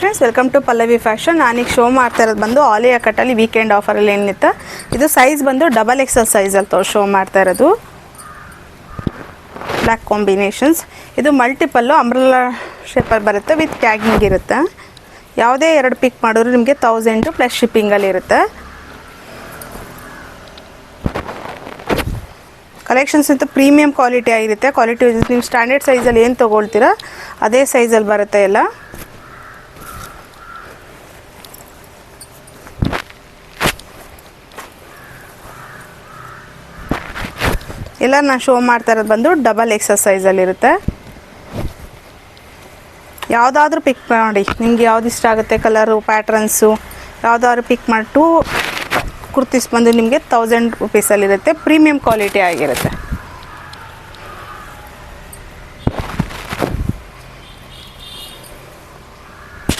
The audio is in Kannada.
Friends, welcome to Pallavi fashion. ನಾನೀಗ ಶೋ ಮಾಡ್ತಾ ಇರೋದು ಬಂದು ಆಲಿಯಾ ಕಟ್ಟಲ್ಲಿ ವೀಕೆಂಡ್ ಆಫರಲ್ಲಿ ಏನಿತ್ತು. ಇದು ಸೈಜ್ ಬಂದು XXL ಸೈಜಲ್ಲಿ ಶೋ ಮಾಡ್ತಾ ಇರೋದು. Black combinations. ಇದು ಮಲ್ಟಿಪಲ್ಲು ಅಂಬ್ರೆಲಾ ಶೇಪಲ್ಲಿ ಬರುತ್ತೆ, ವಿತ್ ಟ್ಯಾಗಿಂಗ್ ಇರುತ್ತೆ. ಯಾವುದೇ ಎರಡು ಪಿಕ್ ಮಾಡಿದ್ರು ನಿಮಗೆ 1000 ಪ್ಲಸ್ ಶಿಪ್ಪಿಂಗಲ್ಲಿ ಇರುತ್ತೆ. ಕಲೆಕ್ಷನ್ಸ್ ಅಂತೂ ಪ್ರೀಮಿಯಂ ಕ್ವಾಲಿಟಿ ಆಗಿರುತ್ತೆ. ಕ್ವಾಲಿಟಿ ನೀವು ಸ್ಟ್ಯಾಂಡರ್ಡ್ ಸೈಜಲ್ಲಿ ಏನು ತೊಗೊಳ್ತೀರಾ ಅದೇ ಸೈಜಲ್ಲಿ ಬರುತ್ತೆ ಎಲ್ಲ. ಎಲ್ಲ ನಾನು ಶೋ ಮಾಡ್ತಾ ಇರೋದು ಬಂದು XXL ಸೈಜಲ್ಲಿರುತ್ತೆ. ಯಾವುದಾದ್ರೂ ಪಿಕ್ ಮಾಡಿ, ನಿಮ್ಗೆ ಯಾವ್ದು ಇಷ್ಟ ಆಗುತ್ತೆ ಕಲರು ಪ್ಯಾಟ್ರನ್ಸು ಯಾವುದಾದ್ರೂ ಪಿಕ್ ಮಾಡಿ. 2 ಕುರ್ತೀಸ್ ಬಂದು ನಿಮಗೆ 1000 ರೂಪೀಸಲ್ಲಿರುತ್ತೆ. ಪ್ರೀಮಿಯಂ ಕ್ವಾಲಿಟಿ ಆಗಿರುತ್ತೆ.